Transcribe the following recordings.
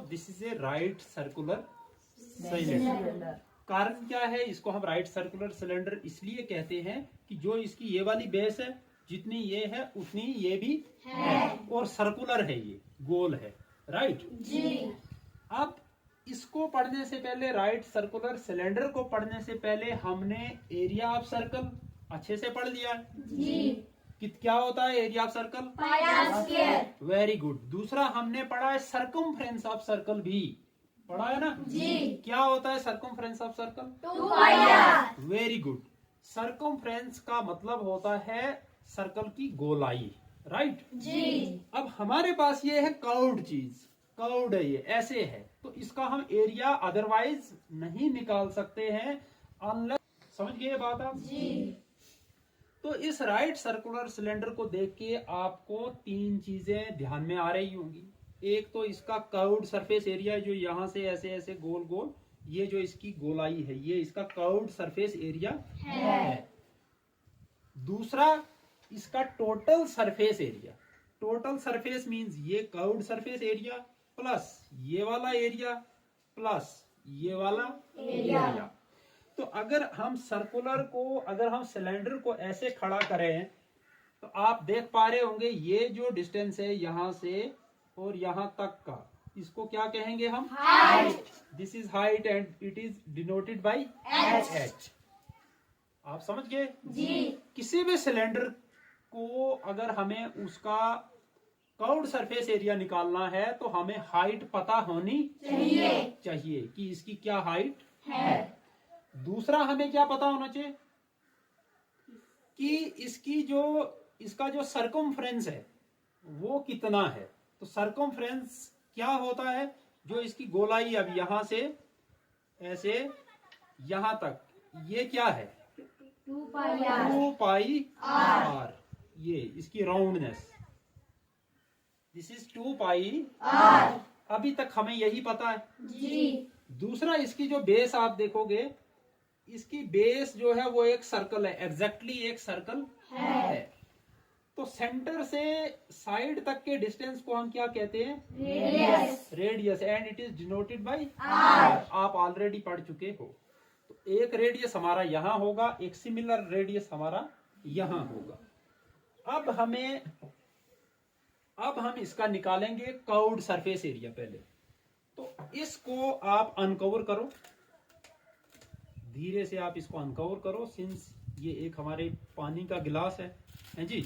This is a right circular cylinder. कारण क्या है, इसको हम राइट सर्कुलर सिलेंडर इसलिए कहते हैं कि जो इसकी ये वाली बेस है, जितनी ये है उतनी ये भी है, और सर्कुलर है, ये गोल है, राइट जी। अब इसको पढ़ने से पहले, राइट सर्कुलर सिलेंडर को पढ़ने से पहले हमने एरिया ऑफ सर्कल अच्छे से पढ़ लिया जी। कि क्या होता है area of circle? Pi r square. Very good. दूसरा हमने पढ़ा है सरकमफ्रेंस ऑफ सर्कल, भी पढ़ा है ना जी। क्या होता है circumference of circle? 2 pi r. Very good. Circumference का मतलब होता है सर्कल की गोलाई, राइट जी। अब हमारे पास ये है कर्व्ड चीज, कर्व्ड है, ये ऐसे है, तो इसका हम एरिया अदरवाइज नहीं निकाल सकते हैं अनलेस, समझ गए बात आप जी। तो इस राइट सर्कुलर सिलेंडर को देख के आपको 3 चीजें ध्यान में आ रही होंगी। एक तो इसका कर्व्ड सरफेस एरिया, जो यहां से ऐसे ऐसे गोल गोल, ये जो इसकी गोलाई है, ये इसका कर्व्ड सरफेस एरिया है। दूसरा इसका total surface area, total surface means ये कर्व्ड सरफेस एरिया प्लस ये वाला एरिया प्लस ये वाला एरिया। तो अगर हम सर्कुलर को, अगर हम सिलेंडर को ऐसे खड़ा करें तो आप देख पा रहे होंगे ये जो डिस्टेंस है यहां से और यहां तक का, इसको क्या कहेंगे हम? Height. This is height and it is denoted by H. आप समझ गए जी। किसी भी सिलेंडर को अगर हमें उसका कर्व्ड सरफेस एरिया निकालना है तो हमें हाइट पता होनी चाहिए कि इसकी क्या हाइट है। दूसरा हमें क्या पता होना चाहिए कि इसकी जो, इसका जो सरकमफ्रेंस है वो कितना है। तो सरकमफ्रेंस क्या होता है? जो इसकी गोलाई अब यहां से ऐसे यहां तक, ये क्या है? 2 पाई आर। ये इसकी roundness, this is 2 pi r. अभी तक हमें यही पता है जी। दूसरा इसकी जो बेस आप देखोगे, इसकी बेस जो है वो एक सर्कल है, एग्जैक्टली एक सर्कल है। तो सेंटर से साइड तक के डिस्टेंस को हम क्या कहते हैं? Radius. And it is denoted by r. आप ऑलरेडी पढ़ चुके हो। तो एक रेडियस हमारा यहां होगा, एक सिमिलर रेडियस हमारा यहां होगा। अब हम इसका निकालेंगे कर्व्ड सरफेस एरिया पहले। तो इसको आप अनकवर करो, धीरे से आप इसको अनकवर करो, सिंस ये एक हमारे पानी का गिलास है जी।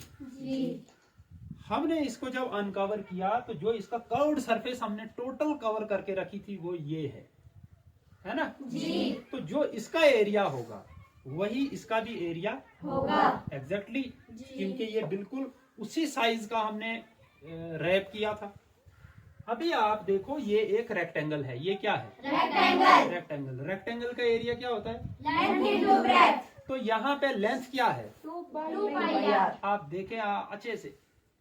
हमने इसको जब अनकवर किया तो जो इसका कर्व्ड सरफेस हमने टोटल कवर करके रखी थी वो ये है ना जी। तो जो इसका एरिया होगा वही इसका भी एरिया होगा, एग्जैक्टली क्योंकि ये बिल्कुल उसी साइज का हमने रैप किया था। अभी आप देखो ये एक रेक्टेंगल है, ये क्या है? रेक्टेंगल का एरिया क्या होता है? Length into breadth. तो यहाँ पे लेंथ क्या है? 2 पाई आर। आप देखें अच्छे से,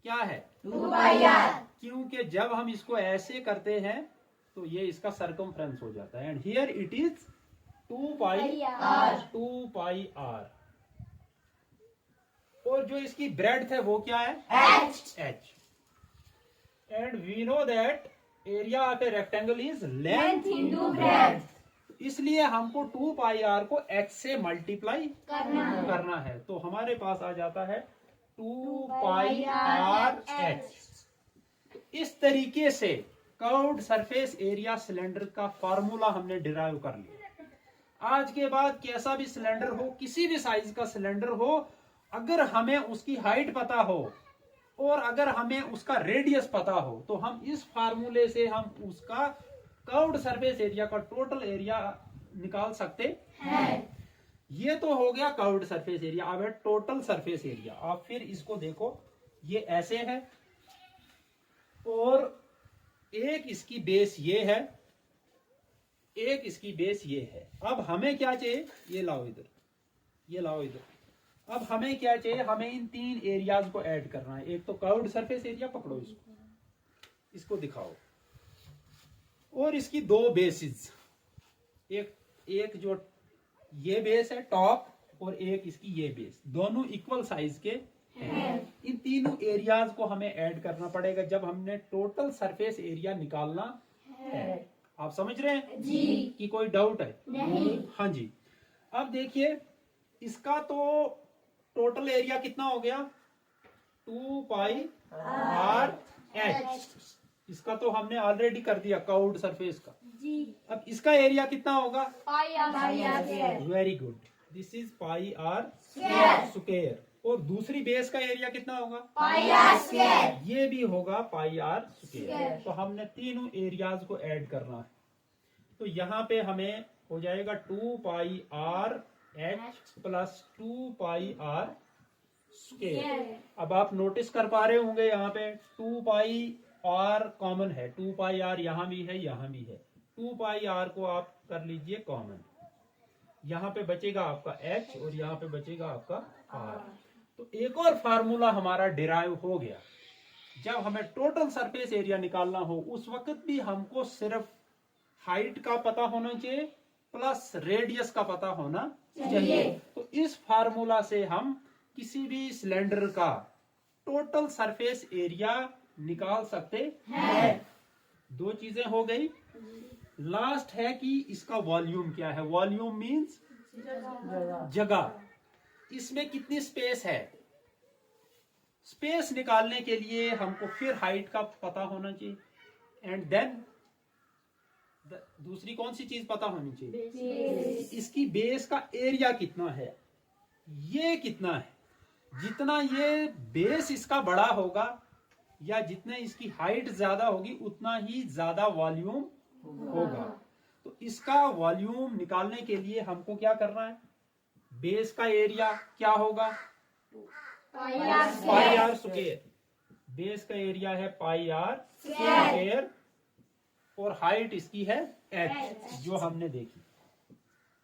क्या है? 2 पाई आर। क्योंकि जब हम इसको ऐसे करते हैं तो ये इसका सरकमफ्रेंस हो जाता है, and here it is 2 pi r. 2 pi r. और जो इसकी ब्रेड्थ है वो क्या है? H. And we know that area of a rectangle is length into breadth। इसलिए हमको 2 पाई आर को h से मल्टीप्लाई करना है। तो हमारे पास आ जाता है 2 पाई आर एच। इस तरीके से कर्व्ड सरफेस एरिया सिलेंडर का फार्मूला हमने डिराइव कर लिया। आज के बाद कैसा भी सिलेंडर हो, किसी भी साइज का सिलेंडर हो, अगर हमें उसकी हाइट पता हो और अगर हमें उसका रेडियस पता हो तो हम इस फार्मूले से हम उसका कर्व्ड सरफेस एरिया का टोटल एरिया निकाल सकते हैं। ये तो हो गया कर्व्ड सरफेस एरिया। अब है टोटल सरफेस एरिया। आप फिर इसको देखो, ये ऐसे है और एक इसकी बेस ये है, एक इसकी बेस ये है। अब हमें क्या चाहिए? ये लाओ इधर, ये लाओ इधर। अब हमें क्या चाहिए? हमें इन 3 एरियाज को ऐड करना है। एक तो कर्व्ड सरफेस एरिया, पकड़ो इसको दिखाओ, और इसकी 2 बेसिस, एक जो ये बेस है टॉप और एक इसकी ये बेस, दोनों इक्वल साइज के हैं। इन तीनों एरियाज को हमें ऐड करना पड़ेगा जब हमने टोटल सरफेस एरिया निकालना है। आप समझ रहे हैं जी। कि कोई डाउट है? नहीं। हाँ जी। अब देखिए इसका तो टोटल एरिया कितना हो गया 2 पाई आर एच। इसका तो हमने ऑलरेडी कर दिया कर्व्ड सरफेस का। जी। अब इसका एरिया कितना होगा? Pi r square. Very good, this is pi r square. और दूसरी बेस का एरिया कितना होगा? Pi r square. ये भी होगा पाई आर स्क्वायर। स्क्वायर। तो हमने तीनों एरियाज को ऐड करना है। तो यहाँ पे हमें हो जाएगा 2 pi r h plus 2 pi r square. अब आप नोटिस कर पा रहे होंगे यहाँ पे 2 पाई आर कॉमन है, 2 पाई आर यहाँ भी है, यहाँ भी है। 2 पाई आर को आप कर लीजिए कॉमन, यहाँ पे बचेगा आपका एच और यहाँ पे बचेगा आपका आर। तो एक और फार्मूला हमारा डिराइव हो गया। जब हमें टोटल सरफेस एरिया निकालना हो उस वक्त भी हमको सिर्फ हाइट का पता होना चाहिए प्लस रेडियस का पता होना चाहिए। तो इस फार्मूला से हम किसी भी सिलेंडर का टोटल सरफेस एरिया निकाल सकते हैं। दो चीजें हो गई। लास्ट है कि इसका वॉल्यूम क्या है। वॉल्यूम मींस जगह। इसमें कितनी स्पेस है। स्पेस निकालने के लिए हमको फिर हाइट का पता होना चाहिए एंड देन दूसरी कौन सी चीज पता होनी चाहिए? इसकी बेस का एरिया कितना है, ये कितना है। जितना ये बेस इसका बड़ा होगा या जितने इसकी हाइट ज्यादा होगी उतना ही ज्यादा वॉल्यूम होगा। तो इसका वॉल्यूम निकालने के लिए हमको क्या करना है? बेस का एरिया क्या होगा? Pi r square. बेस का एरिया है पाई आर स्क्वायर और हाइट इसकी है एच जो हमने देखी।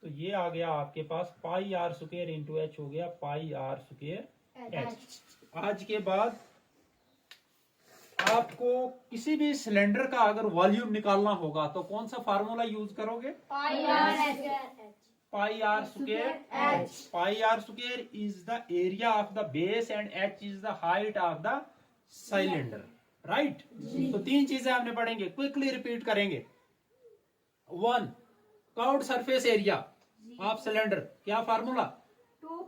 तो ये आ गया आपके पास पाई आर स्क्वायर इंटू एच हो गया पाई आर स्क्वायर एच। आज के बाद आपको किसी भी सिलेंडर का अगर वॉल्यूम निकालना होगा तो कौन सा फार्मूला यूज करोगे? Pi r square h. Pi r square is the area of the base and h is the height of the cylinder. Right. तो तीन चीजें हमने पढ़ेंगे, क्विकली रिपीट करेंगे। 1 curved surface area of cylinder, क्या formula? 2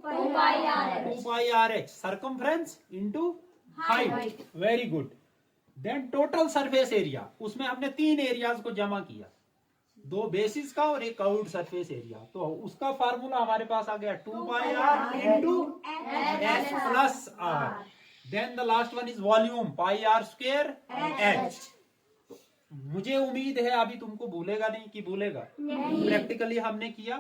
pi r h circumference into height. Very good. Then total surface area, उसमें हमने 3 areas को जमा किया, 2 बेसिस का और एक कर्व्ड सरफेस एरिया। तो उसका फार्मूला हमारे पास आ गया 2 pi r into h plus r. Then the last one is volume pi r square h. मुझे उम्मीद है अभी तुमको भूलेगा नहीं कि भूलेगा। प्रैक्टिकली हमने किया